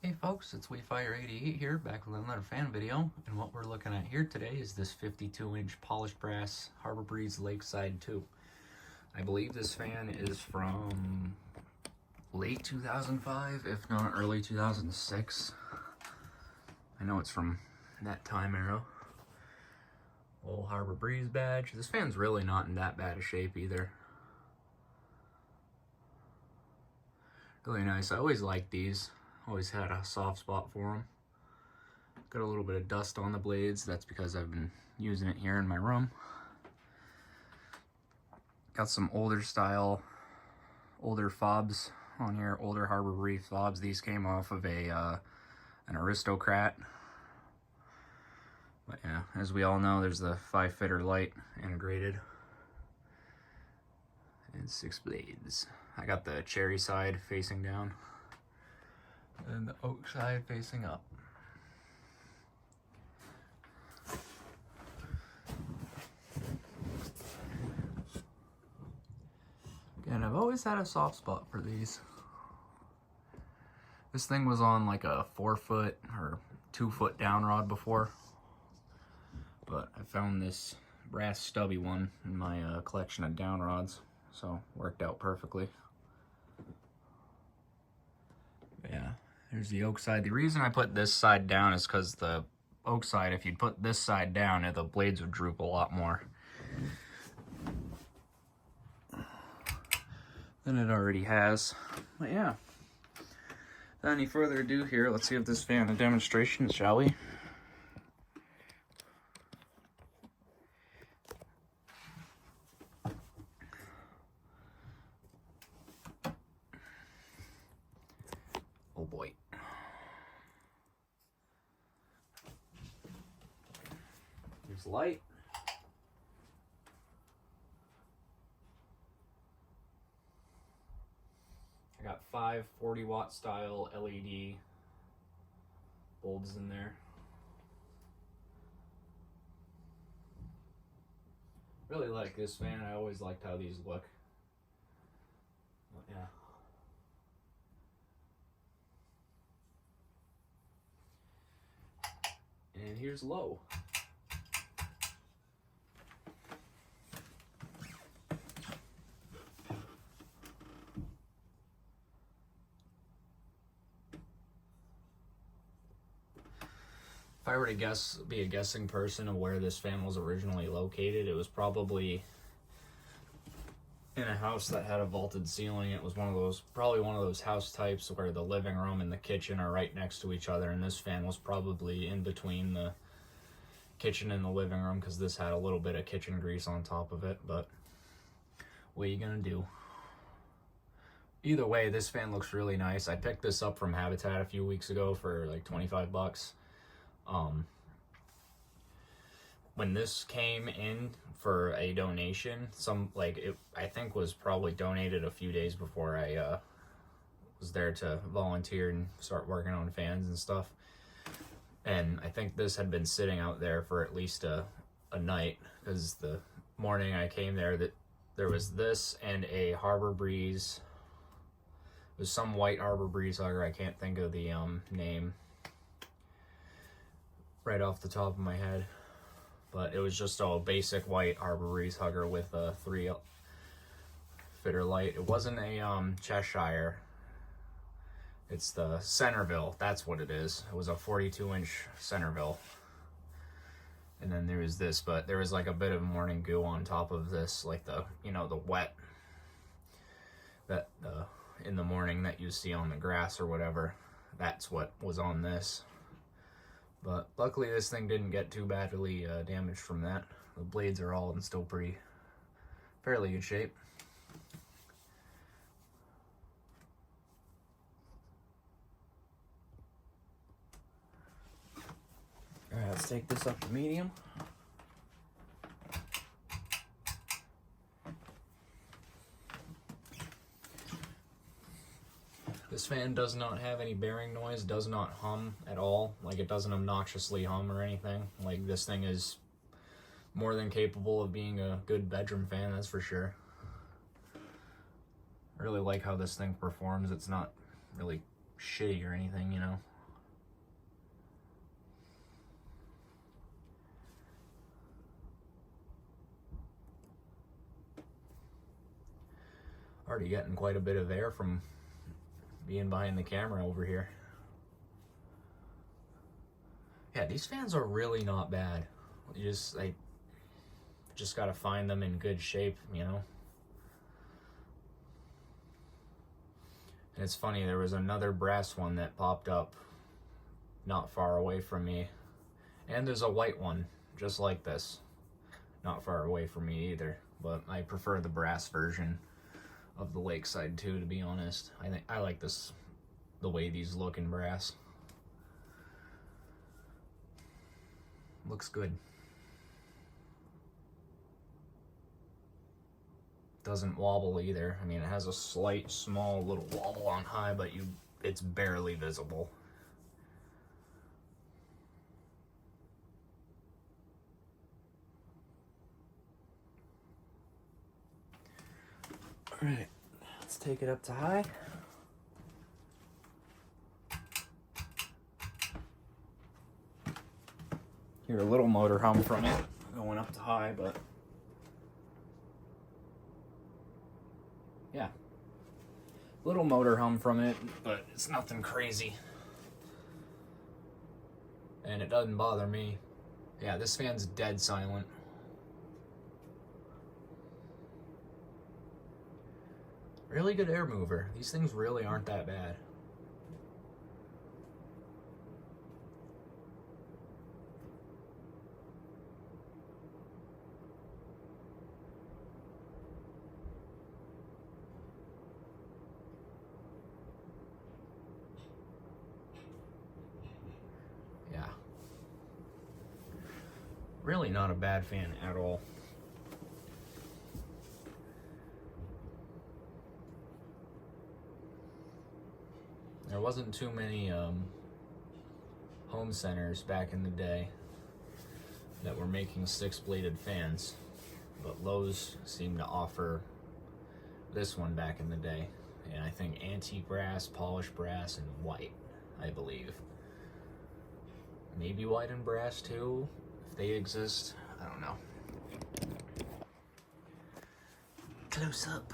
Hey folks, it's WeFire88 here, back with another fan video, and what we're looking at here today is this 52-inch polished brass Harbor Breeze Lakeside 2. I believe this fan is from late 2005, if not early 2006. I know it's from that time era. Little Harbor Breeze badge. This fan's really not in that bad a shape either. Really nice. I always liked these. Always had a soft spot for them. Got a little bit of dust on the blades. That's because I've been using it here in my room. Got some older style, older fobs on here, older Harbor Breeze fobs. These came off of an Aristocrat. But yeah, as we all know, there's the 5-fitter light integrated. And 6 blades. I got the cherry side facing down and the oak side facing up. Again, I've always had a soft spot for these. This thing was on like a 4-foot or 2-foot down rod before, but I found this brass stubby one in my collection of down rods, so worked out perfectly. But yeah, there's the oak side. The reason I put this side down is because the oak side, if you'd put this side down, the blades would droop a lot more than it already has. But yeah, without any further ado here, let's give this fan a demonstration, shall we? Oh boy. Here's light. I got 5 40-watt style LED bulbs in there. Really like this fan. I always liked how these look. But yeah. And here's low. If I were to be a guessing person of where this fan was originally located, it was probably in a house that had a vaulted ceiling. It was probably one of those house types where the living room and the kitchen are right next to each other, and this fan was probably in between the kitchen and the living room because this had a little bit of kitchen grease on top of it. But what are you gonna do? Either way, this fan looks really nice. I picked this up from Habitat a few weeks ago for like 25 bucks. When this came in for a donation, I think was probably donated a few days before I was there to volunteer and start working on fans and stuff. And I think this had been sitting out there for at least a night, because the morning I came there, there was this and a Harbor Breeze. It was some white Harbor Breeze hugger. I can't think of the name right off the top of my head, but it was just a basic white Harbor Breeze hugger with a 3-fitter light. It wasn't a Cheshire. It's the Centerville. That's what it is. It was a 42-inch Centerville. And then there was this, but there was like a bit of morning goo on top of this, like the wet that in the morning that you see on the grass or whatever. That's what was on this. But luckily this thing didn't get too badly damaged from that. The blades are all in still fairly good shape. Alright, let's take this up to medium. This fan does not have any bearing noise, does not hum at all. Like, it doesn't obnoxiously hum or anything. Like, this thing is more than capable of being a good bedroom fan, that's for sure. I really like how this thing performs. It's not really shitty or anything, you know. Already getting quite a bit of air from being behind the camera over here. Yeah, these fans are really not bad. You just gotta find them in good shape, you know? And it's funny, there was another brass one that popped up not far away from me. And there's a white one, just like this. Not far away from me either. But I prefer the brass version of the Lakeside too, to be honest. I like this, the way these look in brass. Looks good. Doesn't wobble either. I mean, it has a slight, small little wobble on high, but it's barely visible. All right, let's take it up to high. Hear a little motor hum from it going up to high, but yeah, little motor hum from it, but it's nothing crazy. And it doesn't bother me. Yeah, this fan's dead silent. Really good air mover. These things really aren't that bad. Yeah. Really not a bad fan at all. There wasn't too many home centers back in the day that were making 6-bladed fans, but Lowe's seemed to offer this one back in the day. And I think antique brass, polished brass, and white, I believe. Maybe white and brass too, if they exist. I don't know. Close up.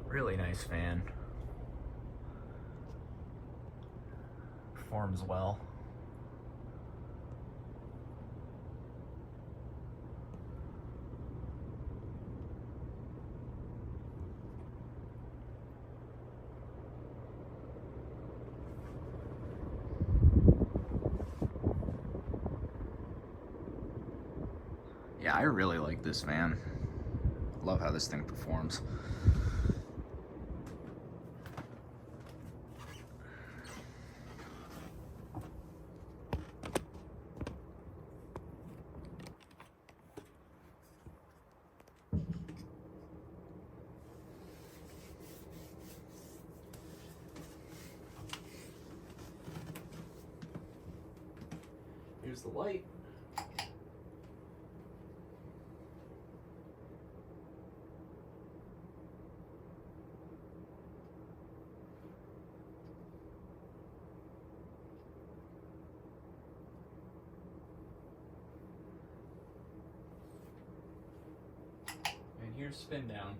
Really nice fan. Performs well. Yeah, I really like this fan. Love how this thing performs. Here's the light. And here's spin down.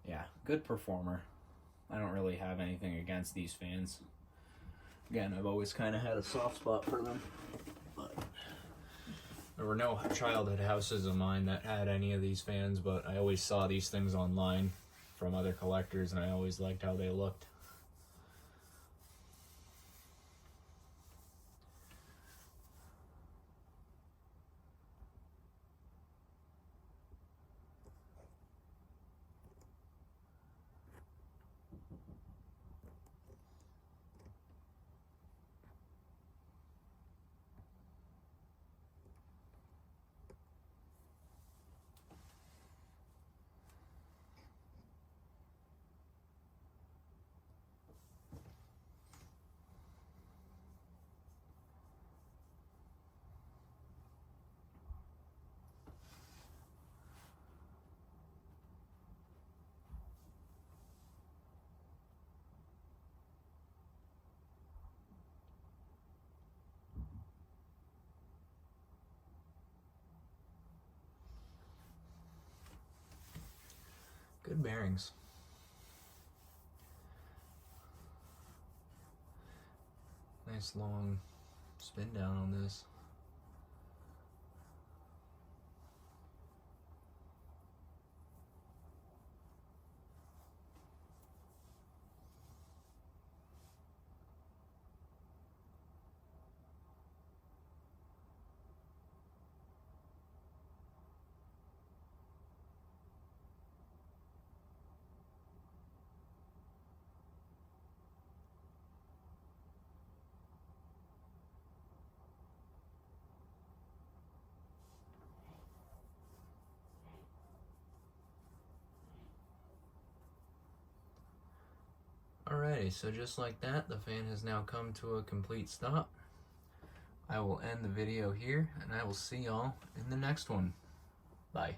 Yeah, good performer. I don't really have anything against these fans. Again, I've always kind of had a soft spot for them, but there were no childhood houses of mine that had any of these fans, but I always saw these things online from other collectors, and I always liked how they looked. Good bearings. Nice long spin down on this. Alrighty, so just like that, the fan has now come to a complete stop. I will end the video here, and I will see y'all in the next one. Bye.